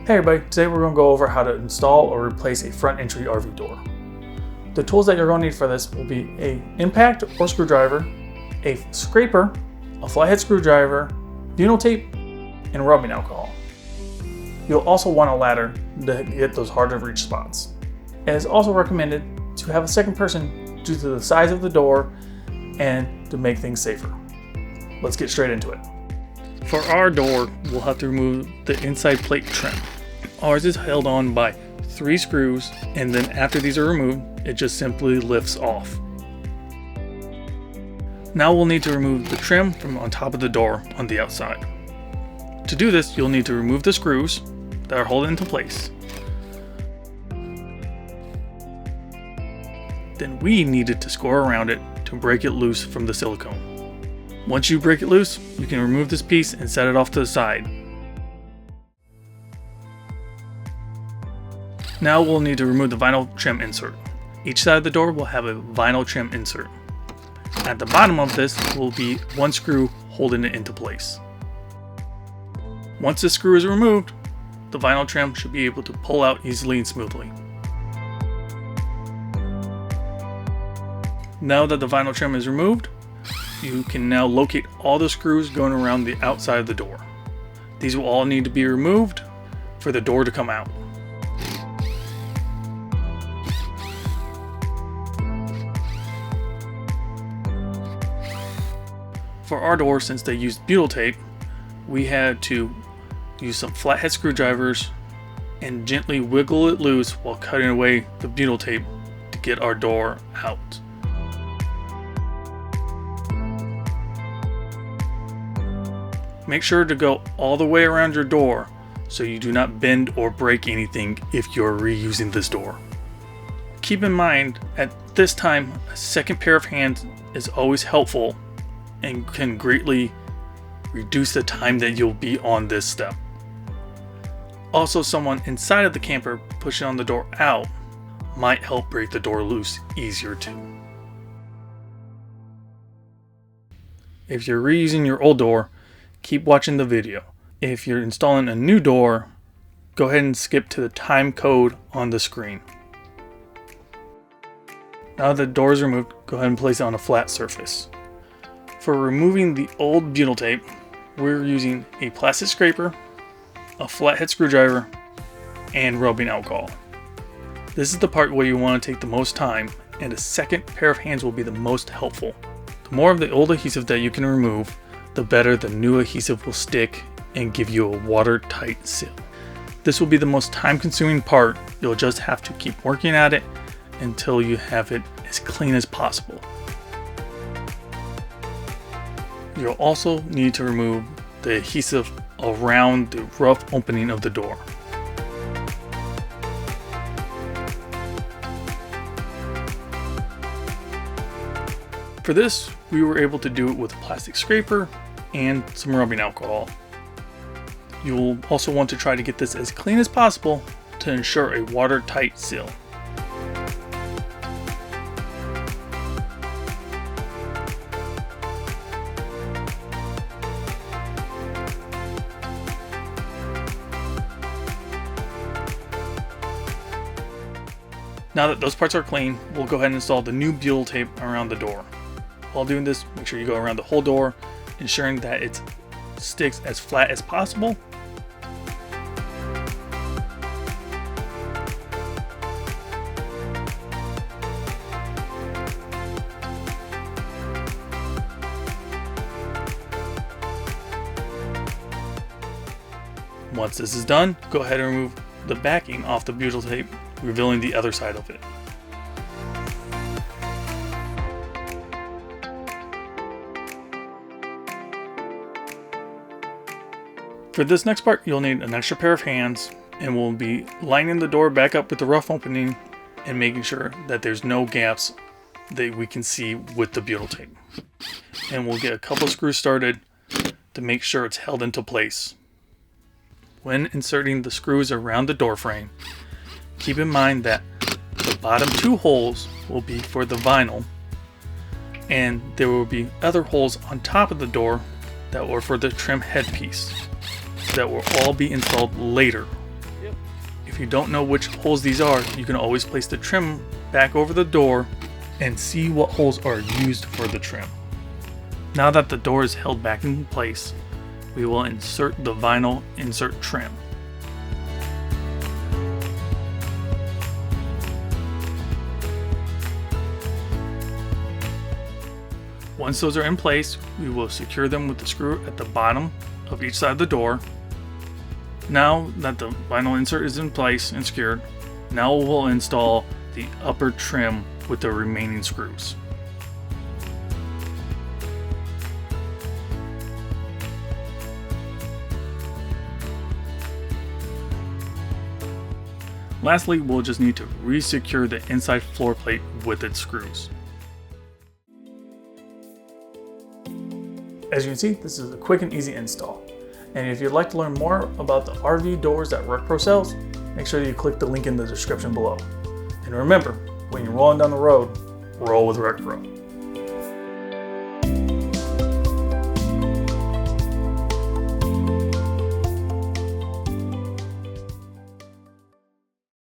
Hey everybody, today we're going to go over how to install or replace a front entry RV door. The tools that you're going to need for this will be an impact or screwdriver, a scraper, a flathead screwdriver, butyl tape, and rubbing alcohol. You'll also want a ladder to get those hard to reach spots. It is also recommended to have a second person due to the size of the door and to make things safer. Let's get straight into it. For our door, we'll have to remove the inside plate trim. Ours is held on by 3 screws, and then after these are removed, it just simply lifts off. Now we'll need to remove the trim from on top of the door on the outside. To do this, you'll need to remove the screws that are holding it into place. Then we needed to score around it to break it loose from the silicone. Once you break it loose, you can remove this piece and set it off to the side. Now we'll need to remove the vinyl trim insert. Each side of the door will have a vinyl trim insert. At the bottom of this will be one screw holding it into place. Once the screw is removed, the vinyl trim should be able to pull out easily and smoothly. Now that the vinyl trim is removed, you can now locate all the screws going around the outside of the door. These will all need to be removed for the door to come out. For our door, since they used butyl tape, we had to use some flathead screwdrivers and gently wiggle it loose while cutting away the butyl tape to get our door out. Make sure to go all the way around your door so you do not bend or break anything if you're reusing this door. Keep in mind, at this time, a second pair of hands is always helpful and can greatly reduce the time that you'll be on this step. Also, someone inside of the camper pushing on the door out might help break the door loose easier too. If you're reusing your old door, keep watching the video. If you're installing a new door, go ahead and skip to the time code on the screen. Now that the door is removed, go ahead and place it on a flat surface. For removing the old butyl tape, we're using a plastic scraper, a flathead screwdriver, and rubbing alcohol. This is the part where you want to take the most time, and a second pair of hands will be the most helpful. The more of the old adhesive that you can remove, the better the new adhesive will stick and give you a watertight seal. This will be the most time-consuming part. You'll just have to keep working at it until you have it as clean as possible. You'll also need to remove the adhesive around the rough opening of the door. For this, we were able to do it with a plastic scraper and some rubbing alcohol. You'll also want to try to get this as clean as possible to ensure a watertight seal. Now that those parts are clean, we'll go ahead and install the new butyl tape around the door. While doing this, make sure you go around the whole door, ensuring that it sticks as flat as possible. Once this is done, go ahead and remove the backing off the butyl tape, revealing the other side of it. For this next part, you'll need an extra pair of hands, and we'll be lining the door back up with the rough opening and making sure that there's no gaps that we can see with the butyl tape. And we'll get a couple screws started to make sure it's held into place. When inserting the screws around the door frame, keep in mind that the bottom 2 holes will be for the vinyl, and there will be other holes on top of the door that were for the trim headpiece that will all be installed later If you don't know which holes these are, you can always place the trim back over the door and see what holes are used for the trim. Now that the door is held back in place, we will insert the vinyl insert trim. Once those are in place, we will secure them with the screw at the bottom of each side of the door. Now that the vinyl insert is in place and secured, now we'll install the upper trim with the remaining screws. Lastly, we'll just need to re-secure the inside floor plate with its screws. As you can see, this is a quick and easy install. And if you'd like to learn more about the RV doors that RecPro sells, make sure you click the link in the description below. And remember, when you're rolling down the road, roll with RecPro.